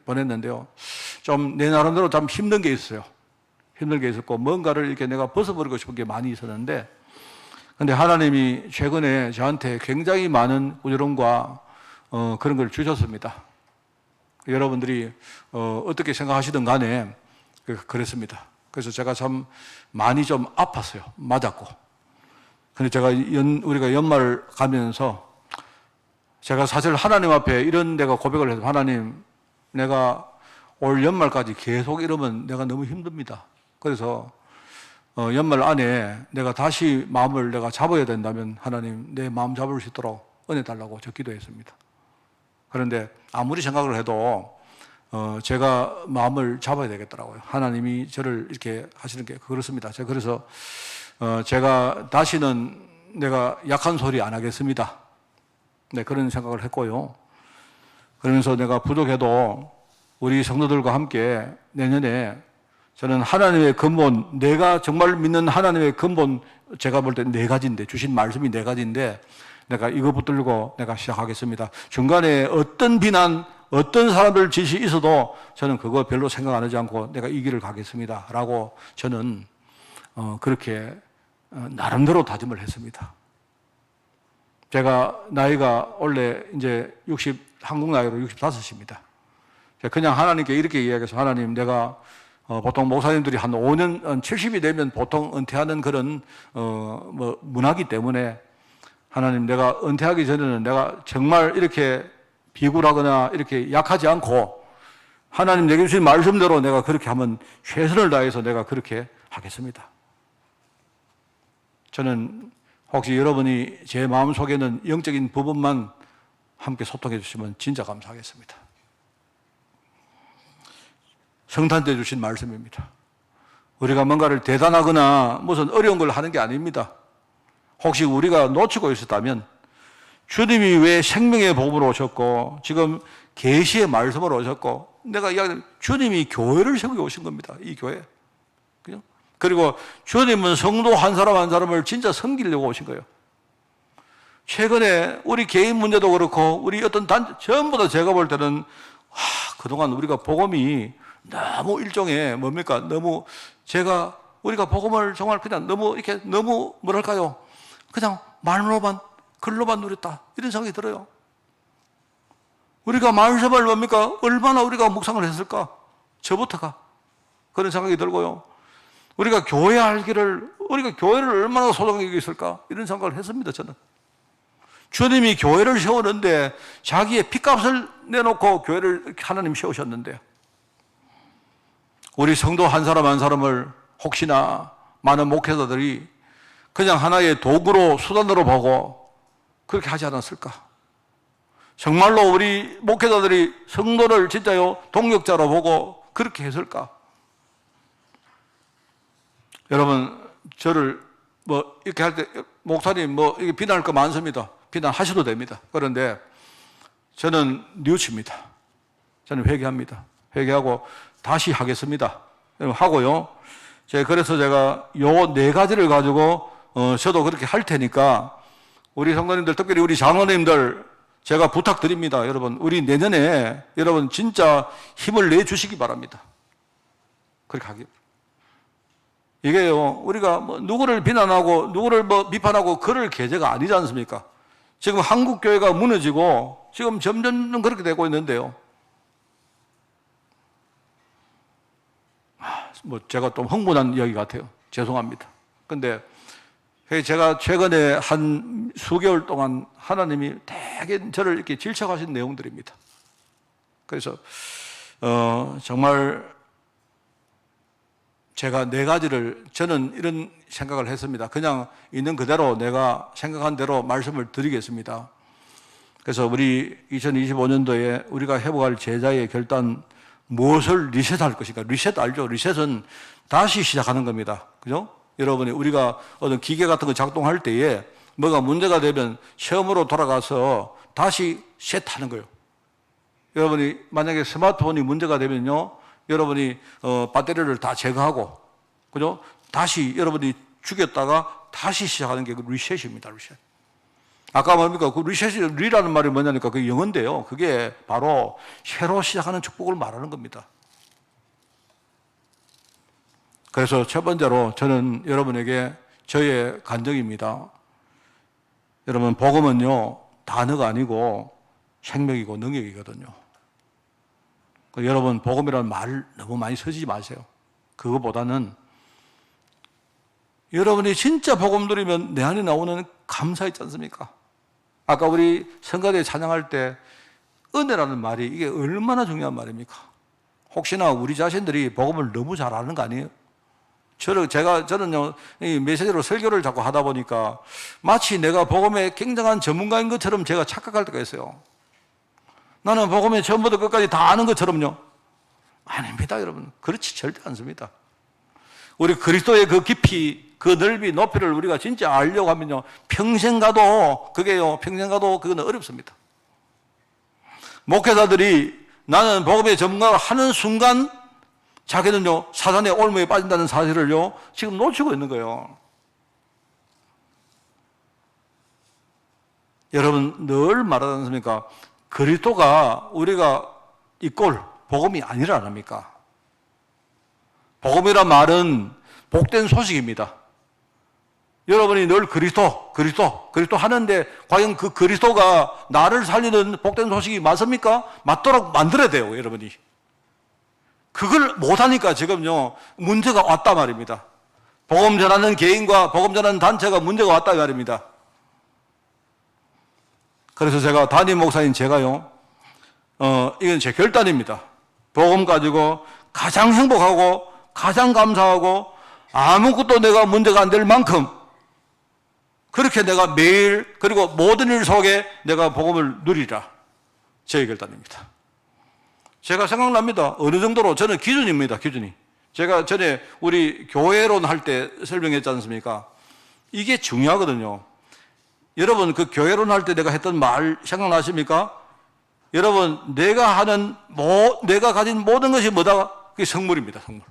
보냈는데요. 좀 내 나름대로 좀 힘든 게 있어요. 힘든 게 있었고, 뭔가를 이렇게 내가 벗어버리고 싶은 게 많이 있었는데, 근데 하나님이 최근에 저한테 굉장히 많은 부지런과 그런 걸 주셨습니다. 여러분들이 어떻게 생각하시든 간에 그랬습니다. 그래서 제가 참 많이 좀 아팠어요. 맞았고. 근데 제가 우리가 연말 가면서 제가 사실 하나님 앞에 이런 내가 고백을 해서, 하나님, 내가 올 연말까지 계속 이러면 내가 너무 힘듭니다. 그래서 연말 안에 내가 다시 마음을 내가 잡아야 된다면 하나님 내 마음 잡을 수 있도록 은혜 달라고 저 기도했습니다. 그런데 아무리 생각을 해도 제가 마음을 잡아야 되겠더라고요. 하나님이 저를 이렇게 하시는 게 그렇습니다. 제가 그래서 제가 다시는 내가 약한 소리 안 하겠습니다. 네, 그런 생각을 했고요. 그러면서 내가 부족해도 우리 성도들과 함께 내년에 저는 하나님의 근본, 내가 정말 믿는 하나님의 근본, 제가 볼 때 네 가지인데, 주신 말씀이 네 가지인데, 내가 이거 붙들고 내가 시작하겠습니다. 중간에 어떤 비난, 어떤 사람들 짓이 있어도 저는 그거 별로 생각 안 하지 않고 내가 이 길을 가겠습니다. 라고 저는 그렇게 나름대로 다짐을 했습니다. 제가 나이가 원래 이제 한국 나이로 65입니다. 그냥 하나님께 이렇게 이야기해서, 하나님, 내가 보통 목사님들이 한 5년, 70이 되면 보통 은퇴하는 그런 문화기 때문에, 하나님, 내가 은퇴하기 전에는 내가 정말 이렇게 비굴하거나 이렇게 약하지 않고 하나님 내게 주신 말씀대로 내가 그렇게 하면 최선을 다해서 내가 그렇게 하겠습니다. 저는 혹시 여러분이 제 마음속에는 영적인 부분만 함께 소통해 주시면 진짜 감사하겠습니다. 성탄 때 주신 말씀입니다. 우리가 뭔가를 대단하거나 무슨 어려운 걸 하는 게 아닙니다. 혹시 우리가 놓치고 있었다면, 주님이 왜 생명의 복음으로 오셨고 지금 계시의 말씀으로 오셨고, 내가 이야기하는 주님이 교회를 세우고 오신 겁니다. 이 교회. 그죠? 그리고 주님은 성도 한 사람 한 사람을 진짜 섬기려고 오신 거예요. 최근에 우리 개인 문제도 그렇고 우리 어떤 전부 다 제가 볼 때는 그동안 우리가 복음이 너무 일종의 뭡니까? 너무 우리가 복음을 정말 그냥 너무 뭐랄까요? 그냥 말로만 글로만 누렸다, 이런 생각이 들어요. 우리가 말씀을 뭡니까? 얼마나 우리가 묵상을 했을까? 저부터가 그런 생각이 들고요. 우리가 우리가 교회를 얼마나 소중하게 여겼을까? 이런 생각을 했습니다, 저는. 주님이 교회를 세우는데 자기의 핏값을 내놓고 교회를 하나님 세우셨는데, 우리 성도 한 사람 한 사람을 혹시나 많은 목회자들이 그냥 하나의 도구로 수단으로 보고 그렇게 하지 않았을까? 정말로 우리 목회자들이 성도를 진짜요 동역자로 보고 그렇게 했을까? 여러분, 저를 뭐 이렇게 할 때 목사님 뭐 이게 비난할 거 많습니다. 비난하셔도 됩니다. 그런데 저는 뉘우칩니다. 저는 회개합니다. 회개하고 다시 하겠습니다. 하고요. 그래서 제가 요 네 가지를 가지고 저도 그렇게 할 테니까 우리 성도님들, 특별히 우리 장로님들 제가 부탁드립니다. 여러분, 우리 내년에 여러분 진짜 힘을 내주시기 바랍니다. 그렇게 하기. 이게요, 우리가 뭐 누구를 비난하고 누구를 뭐 비판하고 그럴 계제가 아니지 않습니까? 지금 한국 교회가 무너지고 지금 점점 그렇게 되고 있는데요. 뭐 제가 좀 흥분한 이야기 같아요. 죄송합니다. 근데 제가 최근에 한 수개월 동안 하나님이 되게 저를 이렇게 질책하신 내용들입니다. 그래서 정말 제가 네 가지를 저는 이런 생각을 했습니다. 그냥 있는 그대로 내가 생각한 대로 말씀을 드리겠습니다. 그래서 우리 2025년도에 우리가 회복할 제자의 결단, 무엇을 리셋할 것인가? 리셋 알죠? 리셋은 다시 시작하는 겁니다. 그죠? 여러분이 우리가 어떤 기계 같은 거 작동할 때에 뭐가 문제가 되면 처음으로 돌아가서 다시 셋하는 거예요. 여러분이 만약에 스마트폰이 문제가 되면요, 여러분이 배터리를 다 제거하고, 그죠? 다시 여러분이 죽였다가 다시 시작하는 게 그 리셋입니다. 리셋. 아까 뭡니까? 그 리셋이, 리라는 말이 뭐냐니까 그게 영어인데요. 그게 바로 새로 시작하는 축복을 말하는 겁니다. 그래서 첫 번째로 저는 여러분에게 저의 간증입니다. 여러분, 복음은요, 단어가 아니고 생명이고 능력이거든요. 여러분, 복음이라는 말 너무 많이 쓰지 마세요. 그거보다는 여러분이 진짜 복음 들으면 내 안에 나오는 감사 있지 않습니까? 아까 우리 성가대 찬양할 때 은혜라는 말이 이게 얼마나 중요한 말입니까? 혹시나 우리 자신들이 복음을 너무 잘 아는 거 아니에요? 저는요, 이 메시지로 설교를 자꾸 하다 보니까 마치 내가 복음의 굉장한 전문가인 것처럼 제가 착각할 때가 있어요. 나는 복음의 처음부터 끝까지 다 아는 것처럼요. 아닙니다, 여러분. 그렇지 절대 않습니다. 우리 그리스도의 그 깊이, 그 넓이, 높이를 우리가 진짜 알려고 하면요, 평생 가도 그건 어렵습니다. 목회자들이 나는 복음의 전문가를 하는 순간 자기는요, 사단의 올무에 빠진다는 사실을요, 지금 놓치고 있는 거예요. 여러분, 늘 말하지 않습니까? 그리스도가 우리가 이꼴 복음이 아니라 안 합니까? 복음이란 말은 복된 소식입니다. 여러분이 늘 그리스도 하는데 과연 그 그리스도가 나를 살리는 복된 소식이 맞습니까? 맞도록 만들어야 돼요, 여러분이. 그걸 못하니까 지금요, 문제가 왔단 말입니다. 복음 전하는 개인과 복음 전하는 단체가 문제가 왔단 말입니다. 그래서 제가 담임 목사인 제가요, 이건 제 결단입니다. 복음 가지고 가장 행복하고 가장 감사하고 아무것도 내가 문제가 안 될 만큼 그렇게 내가 매일 그리고 모든 일 속에 내가 복음을 누리라. 제 결단입니다. 제가 생각납니다. 어느 정도로 저는 기준입니다. 기준이. 제가 전에 우리 교회론 할 때 설명했지 않습니까? 이게 중요하거든요. 여러분, 그 교회론 할 때 내가 했던 말 생각나십니까? 여러분, 내가 가진 모든 것이 뭐다? 그게 성물입니다, 성물.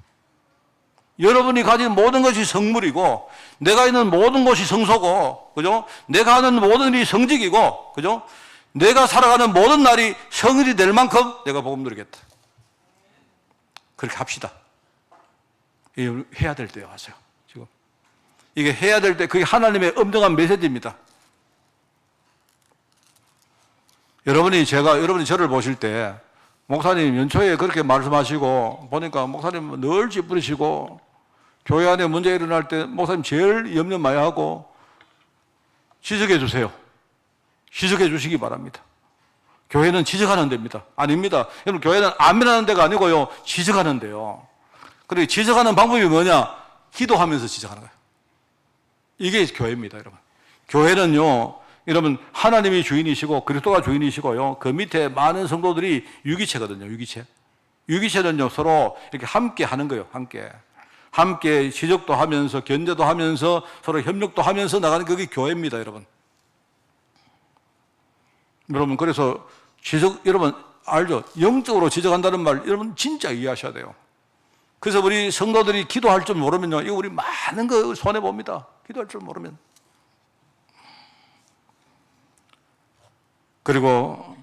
여러분이 가진 모든 것이 성물이고, 내가 있는 모든 것이 성소고, 그죠? 내가 하는 모든 일이 성직이고, 그죠? 내가 살아가는 모든 날이 성일이 될 만큼 내가 복음 누리겠다. 그렇게 합시다. 해야 될 때에 와서요, 지금. 이게 해야 될 때, 그게 하나님의 엄정한 메시지입니다. 여러분이 저를 보실 때, 목사님 연초에 그렇게 말씀하시고, 보니까 목사님 늘 찌푸리시고, 교회 안에 문제 일어날 때 목사님 제일 염려 많이 하고, 지적해 주세요. 지적해 주시기 바랍니다. 교회는 지적하는 데입니다. 아닙니다. 여러분, 교회는 아멘하는 데가 아니고요, 지적하는 데요. 그리고 지적하는 방법이 뭐냐? 기도하면서 지적하는 거예요. 이게 교회입니다, 여러분. 교회는요, 여러분, 하나님이 주인이시고 그리스도가 주인이시고요, 그 밑에 많은 성도들이 유기체거든요, 유기체. 유기체는요, 서로 이렇게 함께 하는 거예요, 함께. 함께 지적도 하면서, 견제도 하면서, 서로 협력도 하면서 나가는 그게 교회입니다, 여러분. 여러분, 그래서 여러분, 알죠? 영적으로 지적한다는 말, 여러분 진짜 이해하셔야 돼요. 그래서 우리 성도들이 기도할 줄 모르면요, 이거 우리 많은 거 손해봅니다. 기도할 줄 모르면. 그리고,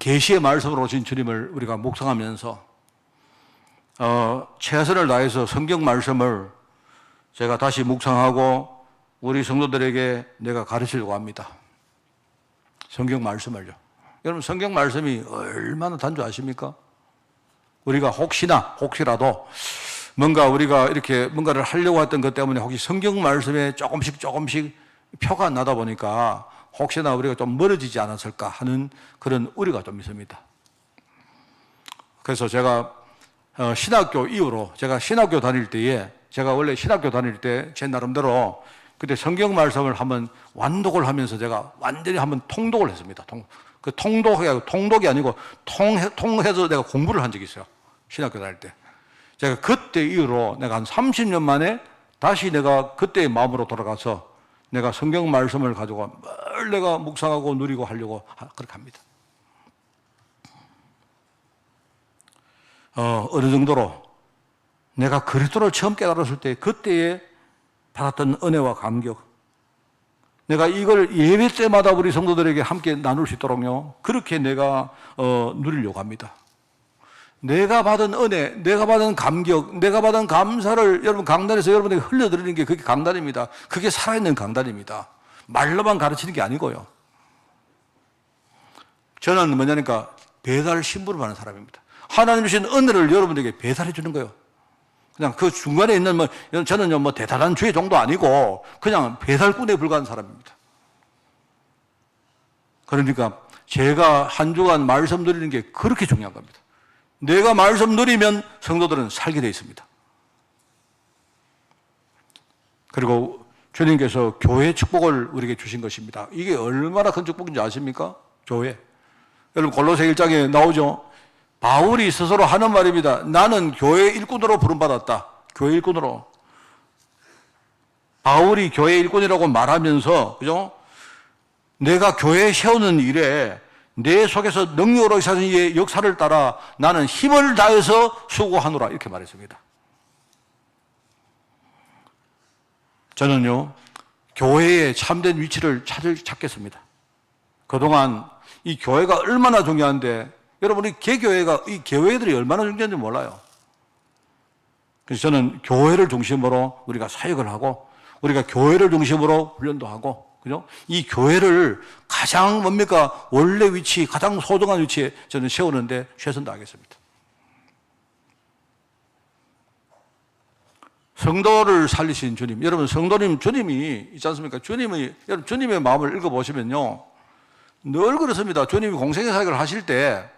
계시의 말씀으로 오신 주님을 우리가 묵상하면서, 최선을 다해서 성경 말씀을 제가 다시 묵상하고 우리 성도들에게 내가 가르치려고 합니다. 성경 말씀을요. 여러분, 성경 말씀이 얼마나 단조하십니까? 우리가 혹시라도 뭔가 우리가 이렇게 뭔가를 하려고 했던 것 때문에 혹시 성경 말씀에 조금씩 표가 안 나다 보니까 혹시나 우리가 좀 멀어지지 않았을까 하는 그런 우려가 좀 있습니다. 그래서 제가 신학교 이후로 제가 신학교 다닐 때에 제가 원래 신학교 다닐 때 제 나름대로 그때 성경 말씀을 한번 완독을 하면서 제가 완전히 한번 통독을 했습니다. 통독이 아니고 통해서 내가 공부를 한 적이 있어요. 신학교 다닐 때. 제가 그때 이후로 내가 한 30년 만에 다시 내가 그때의 마음으로 돌아가서 내가 성경 말씀을 가지고 뭘 내가 묵상하고 누리고 하려고 그렇게 합니다. 어느 정도로 내가 그리스도를 처음 깨달았을 때 그때에 받았던 은혜와 감격, 내가 이걸 예배 때마다 우리 성도들에게 함께 나눌 수 있도록요, 그렇게 내가 누리려고 합니다. 내가 받은 은혜, 내가 받은 감격, 내가 받은 감사를 여러분 강단에서 여러분에게 흘려드리는 게 그게 강단입니다. 그게 살아있는 강단입니다. 말로만 가르치는 게 아니고요. 저는 뭐냐니까 배달 신부를 하는 사람입니다. 하나님 주신 은혜를 여러분에게 배달해 주는 거예요. 그냥 그 중간에 있는 저는요 대단한 주의 정도 아니고 그냥 배달꾼에 불과한 사람입니다. 그러니까 제가 한 주간 말씀 누리는 게 그렇게 중요한 겁니다. 내가 말씀 누리면 성도들은 살게 되어 있습니다. 그리고 주님께서 교회 축복을 우리에게 주신 것입니다. 이게 얼마나 큰 축복인지 아십니까? 교회. 여러분 골로새 1장에 나오죠. 바울이 스스로 하는 말입니다. 나는 교회 일꾼으로 부름받았다. 교회 일꾼으로. 바울이 교회 일꾼이라고 말하면서, 그죠? 내가 교회 세우는 일에 내 속에서 능력으로 사는 이의 역사를 따라 나는 힘을 다해서 수고하노라. 이렇게 말했습니다. 저는요, 교회의 참된 위치를 찾겠습니다. 그동안 이 교회가 얼마나 중요한데, 여러분, 이 개교회가, 이 교회들이 얼마나 중요한지 몰라요. 그래서 저는 교회를 중심으로 우리가 사역을 하고, 우리가 교회를 중심으로 훈련도 하고, 그죠? 이 교회를 가장 뭡니까? 원래 위치, 가장 소중한 위치에 저는 세우는데 최선 다하겠습니다. 성도를 살리신 주님. 여러분, 주님이 있지 않습니까? 여러분, 주님의 마음을 읽어보시면요. 늘 그렇습니다. 주님이 공생의 사역을 하실 때,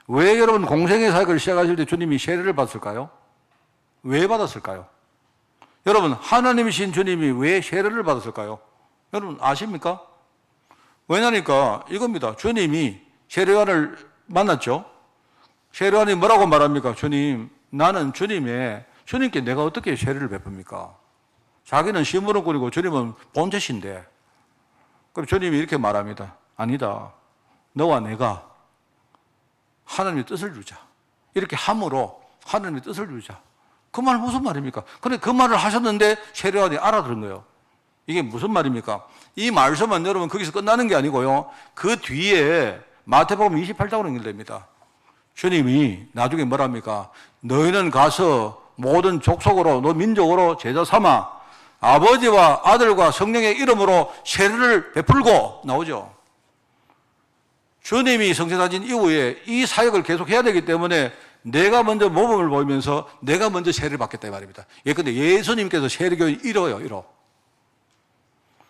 왜 여러분 공생의 사역을 시작하실 때 주님이 세례를 받았을까요? 왜 받았을까요? 여러분, 하나님이신 주님이 왜 세례를 받았을까요? 여러분 아십니까? 왜냐니까 이겁니다. 주님이 세례요한을 만났죠. 세례요한이 뭐라고 말합니까? 주님, 나는 주님께 내가 어떻게 세례를 베풉니까? 자기는 시무룩꾼이고 주님은 본체신데. 그럼 주님이 이렇게 말합니다. 아니다. 너와 내가 하나님의 뜻을 주자. 이렇게 함으로 하나님의 뜻을 주자. 그 말 무슨 말입니까? 근데 그 말을 하셨는데 세례요한이 알아들은 거예요. 이게 무슨 말입니까? 이 말씀은 여러분 거기서 끝나는 게 아니고요. 그 뒤에 마태복음 28장으로 연결됩니다. 주님이 나중에 뭐랍니까? 너희는 가서 모든 족속으로, 민족으로 제자 삼아 아버지와 아들과 성령의 이름으로 세례를 베풀고 나오죠. 주님이 성취하신 이후에 이 사역을 계속해야 되기 때문에 내가 먼저 모범을 보이면서 내가 먼저 세례를 받겠다 이 말입니다. 예컨대 예수님께서 세례교인 1호요.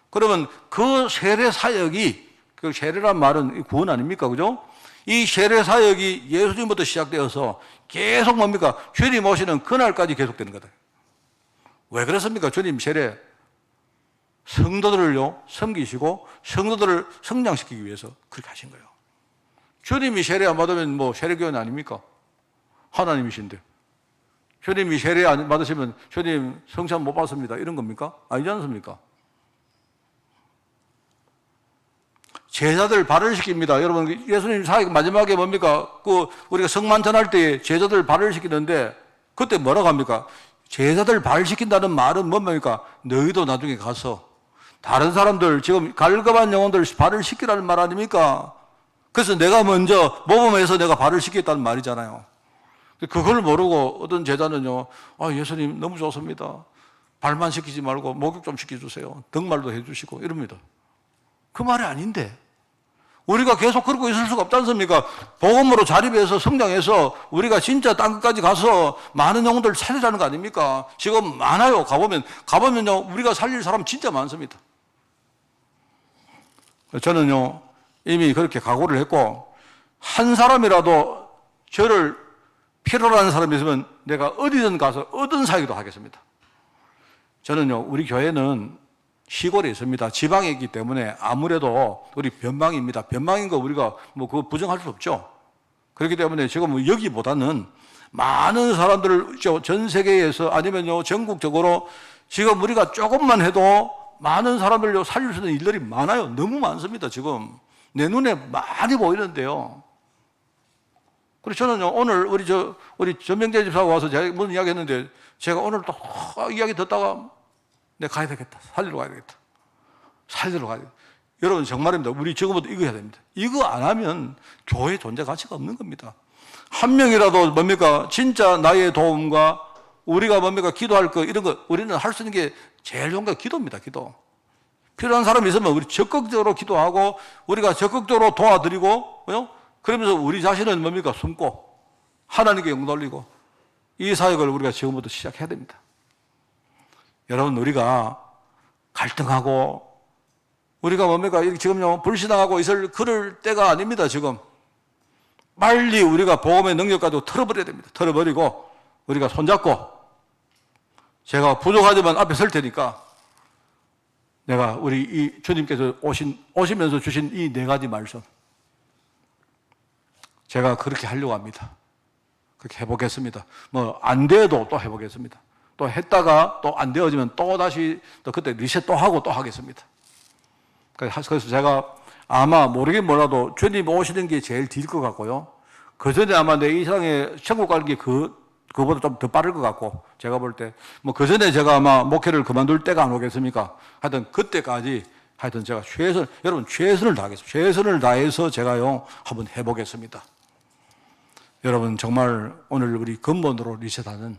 그러면 그 세례 사역이, 그 세례란 말은 구원 아닙니까? 그죠? 이 세례 사역이 예수님부터 시작되어서 계속 뭡니까? 주님 오시는 그날까지 계속되는 거다. 왜 그렇습니까? 주님 세례 성도들을요 섬기시고 성도들을 성장시키기 위해서 그렇게 하신 거예요. 주님이 세례 안 받으면 뭐 세례교인 아닙니까? 하나님이신데 주님이 세례 안 받으시면 주님 성찬 못 받습니다 이런 겁니까? 아니지 않습니까? 제자들 발을 시킵니다. 여러분 예수님 사역 마지막에 뭡니까? 우리가 성만 전할 때 제자들 발을 시키는데 그때 뭐라고 합니까? 제자들 발 시킨다는 말은 뭡니까? 너희도 나중에 가서 다른 사람들 지금 갈급한 영혼들 발을 시키라는 말 아닙니까? 그래서 내가 먼저 모범에서 내가 발을 시켰다는 말이잖아요. 그걸 모르고 어떤 제자는요, 예수님 너무 좋습니다. 발만 시키지 말고 목욕 좀 시켜주세요. 등말도 해주시고 이럽니다. 그 말이 아닌데 우리가 계속 그러고 있을 수가 없지 않습니까? 복음으로 자립해서 성장해서 우리가 진짜 땅끝까지 가서 많은 영혼들 살리자는 거 아닙니까? 지금 많아요. 가보면요 우리가 살릴 사람 진짜 많습니다. 저는요 이미 그렇게 각오를 했고 한 사람이라도 저를 필요로 하는 사람이 있으면 내가 어디든 가서 어떤 사역도 하겠습니다. 저는요 우리 교회는 시골에 있습니다. 지방에 있기 때문에 아무래도 우리 변방입니다. 변방인 거 우리가 뭐 그거 부정할 수 없죠. 그렇기 때문에 지금 여기보다는 많은 사람들을 전 세계에서 아니면요 전국적으로 지금 우리가 조금만 해도 많은 사람들을 살릴 수 있는 일들이 많아요. 너무 많습니다. 지금 내 눈에 많이 보이는데요. 그래서 저는요 오늘 우리 전명재 집사가 와서 제가 무슨 이야기 했는데 제가 오늘 또 이야기 듣다가 내가 가야 되겠다. 살리러 가야 되겠다. 여러분 정말입니다. 우리 지금부터 이거 해야 됩니다. 이거 안 하면 교회 존재 가치가 없는 겁니다. 한 명이라도 뭡니까? 진짜 나의 도움과 우리가 뭡니까? 기도할 거 이런 거 우리는 할 수 있는 게 제일 좋은 게 기도입니다. 기도. 필요한 사람이 있으면 우리 적극적으로 기도하고 우리가 적극적으로 도와드리고 그러면서 우리 자신은 뭡니까? 숨고 하나님께 영광 돌리고 이 사역을 우리가 지금부터 시작해야 됩니다. 여러분 우리가 갈등하고 우리가 뭡니까? 지금요 불신앙하고 그럴 때가 아닙니다. 지금 빨리 우리가 복음의 능력 가지고 털어버려야 됩니다. 털어버리고 우리가 손잡고 제가 부족하지만 앞에 설 테니까 내가 우리 이 주님께서 오시면서 주신 이 4가지 말씀 제가 그렇게 하려고 합니다. 그렇게 해보겠습니다. 뭐 안 돼도 또 해보겠습니다. 또 했다가 또 안 되어지면 또 다시 또 그때 리셋 또 하고 또 하겠습니다. 그래서 제가 아마 모르긴 몰라도 주님 오시는 게 제일 뒤일 것 같고요. 그 전에 아마 내 이 세상에 천국 가는 게 그거보다 좀 더 빠를 것 같고 제가 볼 때 뭐 그 전에 제가 아마 목회를 그만둘 때가 안 오겠습니까? 하여튼 그때까지 하여튼 제가 여러분 최선을 다하겠습니다. 최선을 다해서 제가요 한번 해보겠습니다. 여러분 정말 오늘 우리 근본으로 리셋하는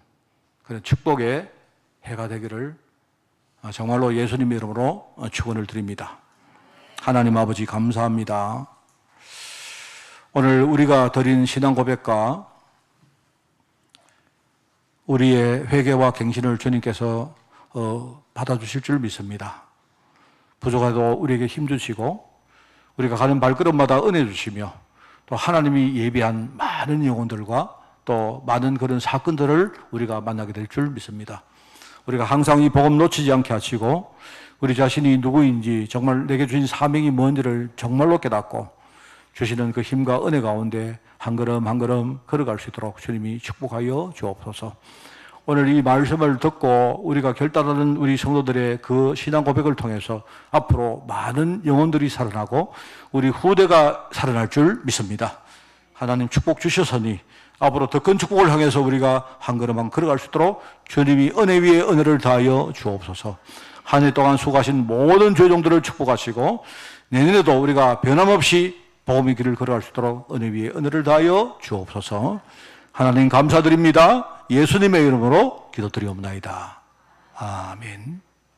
그런 축복의 해가 되기를 정말로 예수님의 이름으로 축원을 드립니다. 하나님 아버지 감사합니다. 오늘 우리가 드린 신앙 고백과 우리의 회개와 갱신을 주님께서 받아주실 줄 믿습니다. 부족해도 우리에게 힘주시고 우리가 가는 발걸음마다 은혜 주시며 또 하나님이 예비한 많은 영혼들과 또 많은 그런 사건들을 우리가 만나게 될 줄 믿습니다. 우리가 항상 이 복음 놓치지 않게 하시고 우리 자신이 누구인지 정말 내게 주신 사명이 뭔지를 정말로 깨닫고 주시는 그 힘과 은혜 가운데 한 걸음 한 걸음 걸어갈 수 있도록 주님이 축복하여 주옵소서. 오늘 이 말씀을 듣고 우리가 결단하는 우리 성도들의 그 신앙 고백을 통해서 앞으로 많은 영혼들이 살아나고 우리 후대가 살아날 줄 믿습니다. 하나님 축복 주셔서니 앞으로 더 큰 축복을 향해서 우리가 한 걸음 한 걸어갈 수 있도록 주님이 은혜 위에 은혜를 다하여 주옵소서. 한 해 동안 수고하신 모든 죄종들을 축복하시고 내년에도 우리가 변함없이 복음의 길을 걸어갈 수 있도록 은혜 위에 은혜를 다하여 주옵소서. 하나님 감사드립니다. 예수님의 이름으로 기도드리옵나이다. 아멘.